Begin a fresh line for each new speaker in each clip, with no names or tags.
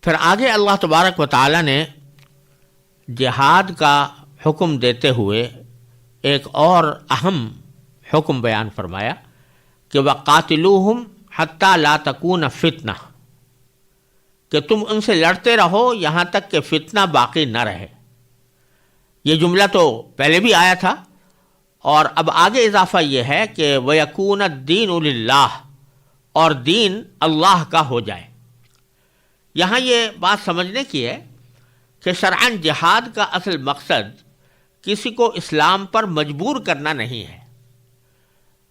پھر آگے اللہ تبارک و تعالی نے جہاد کا حکم دیتے ہوئے ایک اور اہم حکم بیان فرمایا کہ وَقَاتِلُوهُمْ حَتَّى لَا تَكُونَ فِتْنَةٌ، کہ تم ان سے لڑتے رہو یہاں تک کہ فتنہ باقی نہ رہے۔ یہ جملہ تو پہلے بھی آیا تھا، اور اب آگے اضافہ یہ ہے کہ وَيَكُونَ الدِّينُ لِلَّهِ، اور دین اللہ کا ہو جائے۔ یہاں یہ بات سمجھنے کی ہے کہ شرعاً جہاد کا اصل مقصد کسی کو اسلام پر مجبور کرنا نہیں ہے،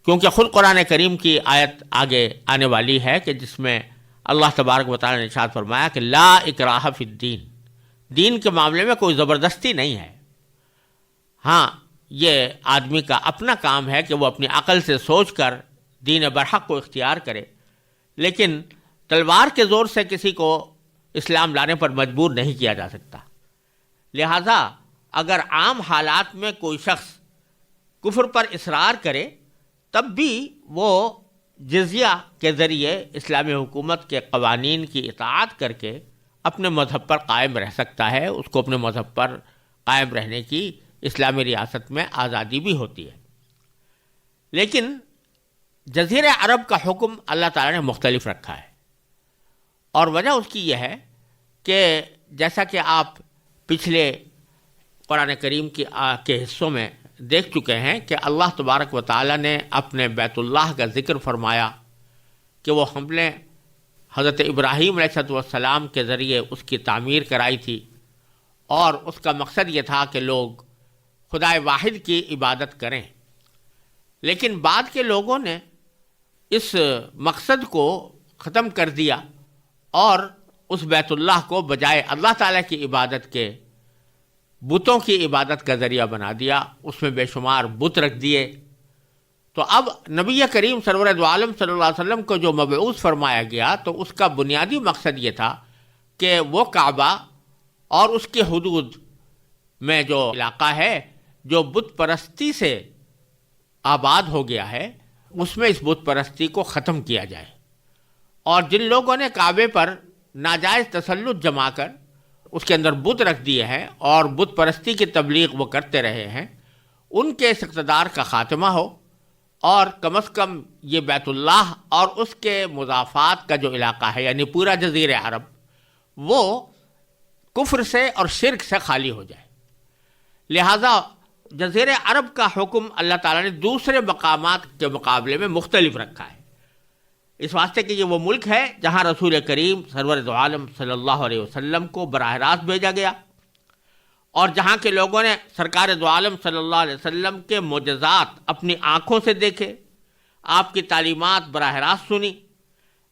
کیونکہ خود قرآن کریم کی آیت آگے آنے والی ہے کہ جس میں اللہ تبارک و تعالی نے ارشاد فرمایا کہ لا اکراہ فی الدین، دین کے معاملے میں کوئی زبردستی نہیں ہے۔ ہاں، یہ آدمی کا اپنا کام ہے کہ وہ اپنی عقل سے سوچ کر دین برحق کو اختیار کرے، لیکن تلوار کے زور سے کسی کو اسلام لانے پر مجبور نہیں کیا جا سکتا۔ لہذا اگر عام حالات میں کوئی شخص کفر پر اصرار کرے تب بھی وہ جزیہ کے ذریعے اسلامی حکومت کے قوانین کی اطاعت کر کے اپنے مذہب پر قائم رہ سکتا ہے، اس کو اپنے مذہب پر قائم رہنے کی اسلامی ریاست میں آزادی بھی ہوتی ہے۔ لیکن جزیرہ عرب کا حکم اللہ تعالیٰ نے مختلف رکھا ہے، اور وجہ اس کی یہ ہے کہ جیسا کہ آپ پچھلے قرآن کریم کے حصوں میں دیکھ چکے ہیں کہ اللہ تبارک و تعالیٰ نے اپنے بیت اللہ کا ذکر فرمایا کہ وہ ہم نے حضرت ابراہیم علیہ السلام کے ذریعے اس کی تعمیر کرائی تھی، اور اس کا مقصد یہ تھا کہ لوگ خدائے واحد کی عبادت کریں۔ لیکن بعد کے لوگوں نے اس مقصد کو ختم کر دیا اور اس بیت اللہ کو بجائے اللہ تعالیٰ کی عبادت کے بتوں کی عبادت کا ذریعہ بنا دیا، اس میں بے شمار بت رکھ دیے۔ تو اب نبی کریم سرور دو عالم صلی اللہ علیہ وسلم کو جو مبعوث فرمایا گیا تو اس کا بنیادی مقصد یہ تھا کہ وہ کعبہ اور اس کے حدود میں جو علاقہ ہے جو بت پرستی سے آباد ہو گیا ہے، اس میں اس بت پرستی کو ختم کیا جائے، اور جن لوگوں نے کعبے پر ناجائز تسلط جما کر اس کے اندر بت رکھ دیے ہیں اور بت پرستی کی تبلیغ وہ کرتے رہے ہیں، ان کے اس اقتدار کا خاتمہ ہو، اور کم از کم یہ بیت اللہ اور اس کے مضافات کا جو علاقہ ہے یعنی پورا جزیرہ عرب وہ کفر سے اور شرک سے خالی ہو جائے۔ لہذا جزیرہ عرب کا حکم اللہ تعالیٰ نے دوسرے مقامات کے مقابلے میں مختلف رکھا ہے، اس واسطے کہ یہ وہ ملک ہے جہاں رسول کریم سرور دو عالم صلی اللہ علیہ وسلم کو براہ راست بھیجا گیا، اور جہاں کے لوگوں نے سرکار دو عالم صلی اللہ علیہ وسلم کے معجزات اپنی آنکھوں سے دیکھے، آپ کی تعلیمات براہ راست سنی۔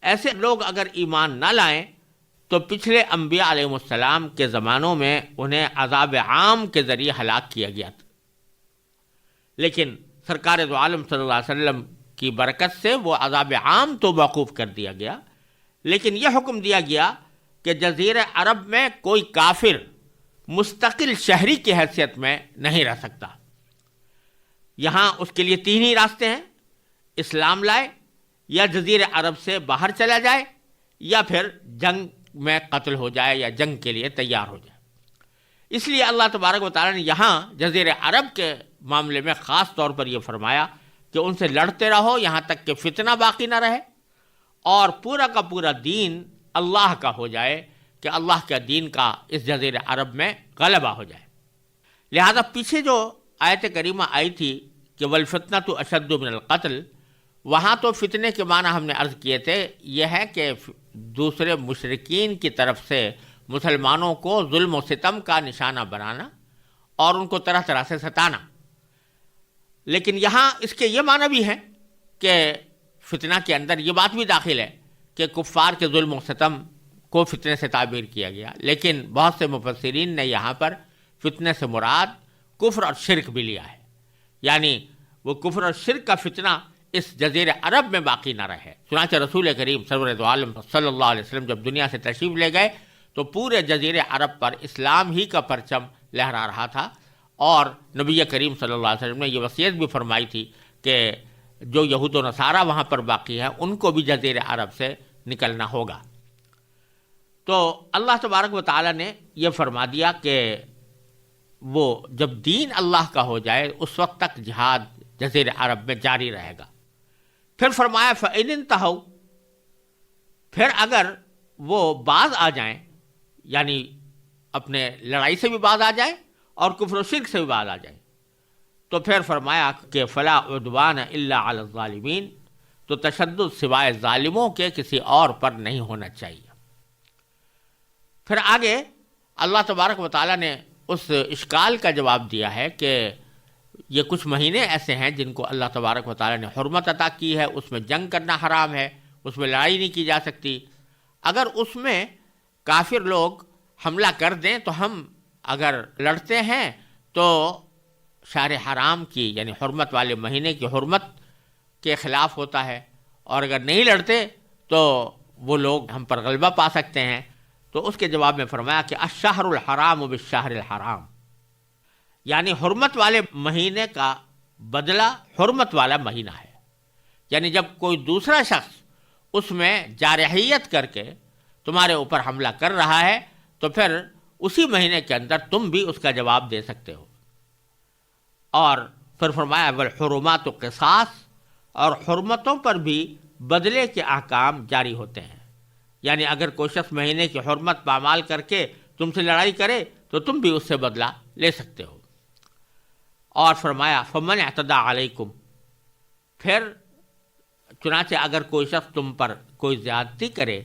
ایسے لوگ اگر ایمان نہ لائیں تو پچھلے انبیاء علیہ السلام کے زمانوں میں انہیں عذاب عام کے ذریعے ہلاک کیا گیا تھا، لیکن سرکار دو عالم صلی اللہ علیہ وسلم کی برکت سے وہ عذاب عام تو موقوف کر دیا گیا، لیکن یہ حکم دیا گیا کہ جزیرہ عرب میں کوئی کافر مستقل شہری کی حیثیت میں نہیں رہ سکتا۔ یہاں اس کے لیے تین ہی راستے ہیں، اسلام لائے، یا جزیرہ عرب سے باہر چلا جائے، یا پھر جنگ میں قتل ہو جائے یا جنگ کے لیے تیار ہو جائے۔ اس لیے اللہ تبارک و تعالیٰ نے یہاں جزیرہ عرب کے معاملے میں خاص طور پر یہ فرمایا کہ ان سے لڑتے رہو یہاں تک کہ فتنہ باقی نہ رہے، اور پورا کا پورا دین اللہ کا ہو جائے، کہ اللہ کے دین کا اس جزیرہ عرب میں غلبہ ہو جائے۔ لہذا پیچھے جو آیت کریمہ آئی تھی کہ وَالْفِتْنَةُ أَشَدُّ مِنَ الْقَتْلِ، وہاں تو فتنے کے معنی ہم نے عرض کیے تھے، یہ ہے کہ دوسرے مشرکین کی طرف سے مسلمانوں کو ظلم و ستم کا نشانہ بنانا اور ان کو طرح طرح سے ستانا۔ لیکن یہاں اس کے یہ معنی بھی ہیں کہ فتنہ کے اندر یہ بات بھی داخل ہے کہ کفار کے ظلم و ستم کو فتنے سے تعبیر کیا گیا، لیکن بہت سے مفسرین نے یہاں پر فتنے سے مراد کفر اور شرک بھی لیا ہے، یعنی وہ کفر اور شرک کا فتنہ اس جزیرہ عرب میں باقی نہ رہے۔ چنانچہ رسول کریم سرور دو عالم صلی اللہ علیہ وسلم جب دنیا سے تشریف لے گئے تو پورے جزیرہ عرب پر اسلام ہی کا پرچم لہرا رہا تھا، اور نبی کریم صلی اللہ علیہ وسلم نے یہ وصیت بھی فرمائی تھی کہ جو یہود و نصارہ وہاں پر باقی ہیں ان کو بھی جزیرہ عرب سے نکلنا ہوگا۔ تو اللہ تبارک و تعالیٰ نے یہ فرما دیا کہ وہ جب دین اللہ کا ہو جائے اس وقت تک جہاد جزیر عرب میں جاری رہے گا۔ پھر فرمایا فَإِنِ انتہوا، پھر اگر وہ باز آ جائیں، یعنی اپنے لڑائی سے بھی باز آ جائیں اور کفر و شرک سے بھی باز آ جائیں، تو پھر فرمایا کہ فلا عدوان الا علی الظالمین، تو تشدد سوائے ظالموں کے کسی اور پر نہیں ہونا چاہیے۔ پھر آگے اللہ تبارک و تعالیٰ نے اس اشکال کا جواب دیا ہے کہ یہ کچھ مہینے ایسے ہیں جن کو اللہ تبارک و تعالیٰ نے حرمت عطا کی ہے، اس میں جنگ کرنا حرام ہے، اس میں لڑائی نہیں کی جا سکتی۔ اگر اس میں کافر لوگ حملہ کر دیں تو ہم اگر لڑتے ہیں تو شہر حرام کی یعنی حرمت والے مہینے کی حرمت کے خلاف ہوتا ہے، اور اگر نہیں لڑتے تو وہ لوگ ہم پر غلبہ پا سکتے ہیں۔ تو اس کے جواب میں فرمایا کہ الشہر الحرام بالشہر الحرام، یعنی حرمت والے مہینے کا بدلہ حرمت والا مہینہ ہے، یعنی جب کوئی دوسرا شخص اس میں جارحیت کر کے تمہارے اوپر حملہ کر رہا ہے تو پھر اسی مہینے کے اندر تم بھی اس کا جواب دے سکتے ہو۔ اور پھر فرمایا والحرمات قصاص، اور حرمتوں پر بھی بدلے کے احکام جاری ہوتے ہیں، یعنی اگر کوئی شخص مہینے کی حرمت پامال کر کے تم سے لڑائی کرے تو تم بھی اس سے بدلہ لے سکتے ہو۔ اور فرمایا فمن اعتدى علیکم، پھر چنانچہ اگر کوئی شخص تم پر کوئی زیادتی کرے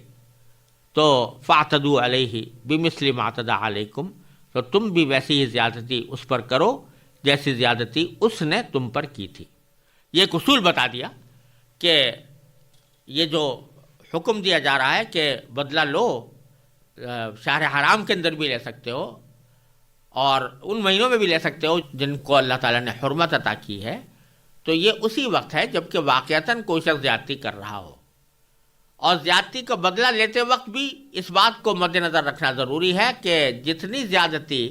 تو فاعتدوا علیہ بمثل ما اعتدى علیکم، تو تم بھی ویسی ہی زیادتی اس پر کرو جیسی زیادتی اس نے تم پر کی تھی۔ یہ ایک اصول بتا دیا کہ یہ جو حکم دیا جا رہا ہے کہ بدلہ لو، شہر حرام کے اندر بھی لے سکتے ہو اور ان مہینوں میں بھی لے سکتے ہو جن کو اللہ تعالیٰ نے حرمت عطا کی ہے، تو یہ اسی وقت ہے جب کہ واقعتاً کوئی شخص زیادتی کر رہا ہو، اور زیادتی کا بدلہ لیتے وقت بھی اس بات کو مد نظر رکھنا ضروری ہے کہ جتنی زیادتی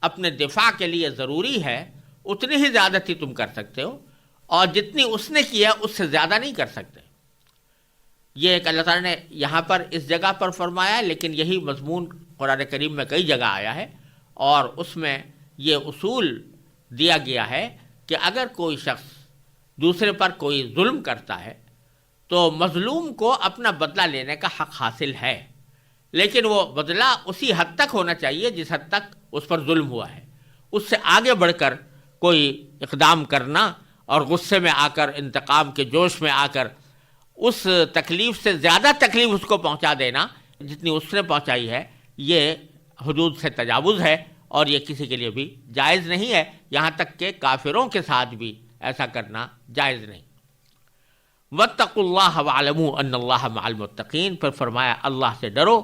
اپنے دفاع کے لیے ضروری ہے اتنی ہی زیادتی تم کر سکتے ہو، اور جتنی اس نے کی ہے اس سے زیادہ نہیں کر سکتے۔ یہ ایک اللہ تعالیٰ نے یہاں پر اس جگہ پر فرمایا ہے، لیکن یہی مضمون قرآن کریم میں کئی جگہ آیا ہے، اور اس میں یہ اصول دیا گیا ہے کہ اگر کوئی شخص دوسرے پر کوئی ظلم کرتا ہے تو مظلوم کو اپنا بدلہ لینے کا حق حاصل ہے، لیکن وہ بدلہ اسی حد تک ہونا چاہیے جس حد تک اس پر ظلم ہوا ہے۔ اس سے آگے بڑھ کر کوئی اقدام کرنا اور غصے میں آ کر انتقام کے جوش میں آ کر اس تکلیف سے زیادہ تکلیف اس کو پہنچا دینا جتنی اس نے پہنچائی ہے، یہ حدود سے تجاوز ہے، اور یہ کسی کے لیے بھی جائز نہیں ہے، یہاں تک کہ کافروں کے ساتھ بھی ایسا کرنا جائز نہیں۔ واتقوا اللہ واعلموا ان اللہ مع المتقین، پھر فرمایا اللہ سے ڈرو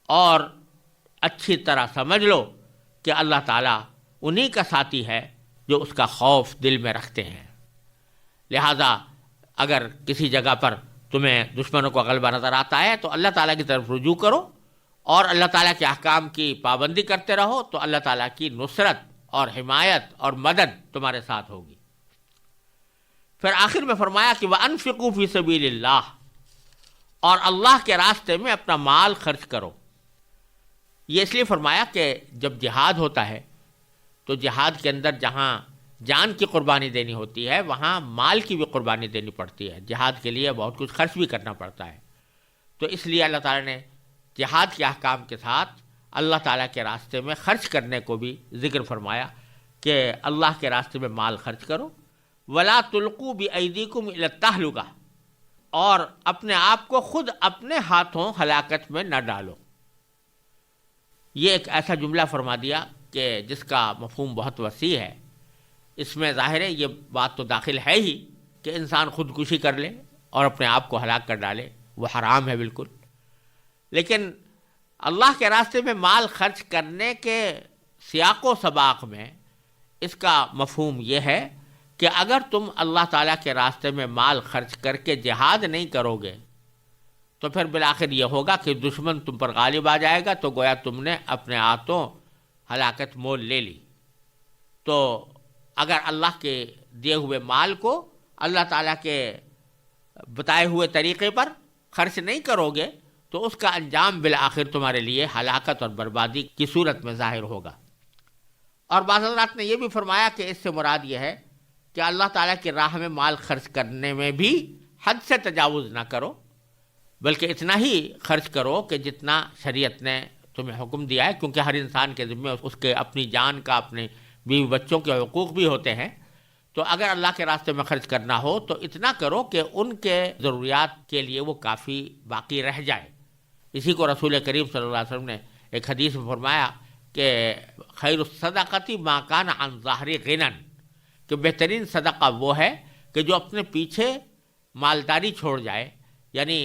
اور اچھی طرح سمجھ لو کہ اللہ تعالیٰ انہی کا ساتھی ہے جو اس کا خوف دل میں رکھتے ہیں۔ لہٰذا اگر کسی جگہ پر تمہیں دشمنوں کا غلبہ نظر آتا ہے تو اللہ تعالیٰ کی طرف رجوع کرو اور اللہ تعالیٰ کے احکام کی پابندی کرتے رہو، تو اللہ تعالیٰ کی نصرت اور حمایت اور مدد تمہارے ساتھ ہوگی۔ پھر آخر میں فرمایا کہ وَأَنفِقُوا فِي سَبِيلِ اللَّهِ، اور اللہ کے راستے میں اپنا مال خرچ کرو۔ یہ اس لیے فرمایا کہ جب جہاد ہوتا ہے تو جہاد کے اندر جہاں جان کی قربانی دینی ہوتی ہے وہاں مال کی بھی قربانی دینی پڑتی ہے، جہاد کے لیے بہت کچھ خرچ بھی کرنا پڑتا ہے، تو اس لیے اللہ تعالیٰ نے جہاد کے احکام کے ساتھ اللہ تعالیٰ کے راستے میں خرچ کرنے کو بھی ذکر فرمایا کہ اللہ کے راستے میں مال خرچ کرو۔ وَلَا تُلْقُوا بِأَيْدِيكُمْ إِلَى التَّهْلُكَةِ، اور اپنے آپ کو خود اپنے ہاتھوں ہلاکت میں نہ ڈالو۔ یہ ایک ایسا جملہ فرما دیا کہ جس کا مفہوم بہت وسیع ہے۔ اس میں ظاہر ہے یہ بات تو داخل ہے ہی کہ انسان خودکشی کر لے اور اپنے آپ کو ہلاک کر ڈالے، وہ حرام ہے بالکل، لیکن اللہ کے راستے میں مال خرچ کرنے کے سیاق و سباق میں اس کا مفہوم یہ ہے کہ اگر تم اللہ تعالیٰ کے راستے میں مال خرچ کر کے جہاد نہیں کرو گے تو پھر بالآخر یہ ہوگا کہ دشمن تم پر غالب آ جائے گا، تو گویا تم نے اپنے ہاتھوں ہلاکت مول لے لی۔ تو اگر اللہ کے دیے ہوئے مال کو اللہ تعالیٰ کے بتائے ہوئے طریقے پر خرچ نہیں کرو گے تو اس کا انجام بالآخر تمہارے لیے ہلاکت اور بربادی کی صورت میں ظاہر ہوگا۔ اور بعض حضرات نے یہ بھی فرمایا کہ اس سے مراد یہ ہے کہ اللہ تعالیٰ کی راہ میں مال خرچ کرنے میں بھی حد سے تجاوز نہ کرو، بلکہ اتنا ہی خرچ کرو کہ جتنا شریعت نے تمہیں حکم دیا ہے، کیونکہ ہر انسان کے ذمے اس کے اپنی جان کا، اپنے بیوی بچوں کے حقوق بھی ہوتے ہیں۔ تو اگر اللہ کے راستے میں خرچ کرنا ہو تو اتنا کرو کہ ان کے ضروریات کے لیے وہ کافی باقی رہ جائے۔ اسی کو رسول کریم صلی اللہ علیہ وسلم نے ایک حدیث میں فرمایا کہ خیر الصدقۃ ما کان عن ظہر غنی، کہ بہترین صدقہ وہ ہے کہ جو اپنے پیچھے مالداری چھوڑ جائے، یعنی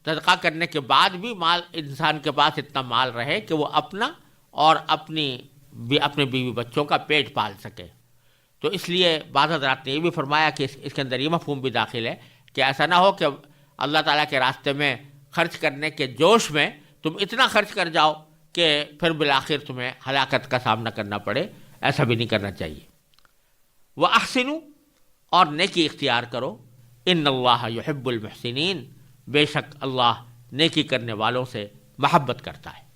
صدقہ کرنے کے بعد بھی مال انسان کے پاس اتنا مال رہے کہ وہ اپنا اور اپنے بیوی بچوں کا پیٹ پال سکے۔ تو اس لیے بعض حضرات نے یہ بھی فرمایا کہ اس کے اندر یہ مفہوم بھی داخل ہے کہ ایسا نہ ہو کہ اللہ تعالیٰ کے راستے میں خرچ کرنے کے جوش میں تم اتنا خرچ کر جاؤ کہ پھر بالآخر تمہیں ہلاکت کا سامنا کرنا پڑے، ایسا بھی نہیں کرنا چاہیے۔ وَأَحْسِنُوا، اور نیکی اختیار کرو، ان اللہ یحب المحسنین، بے شک اللہ نیکی کرنے والوں سے محبت کرتا ہے۔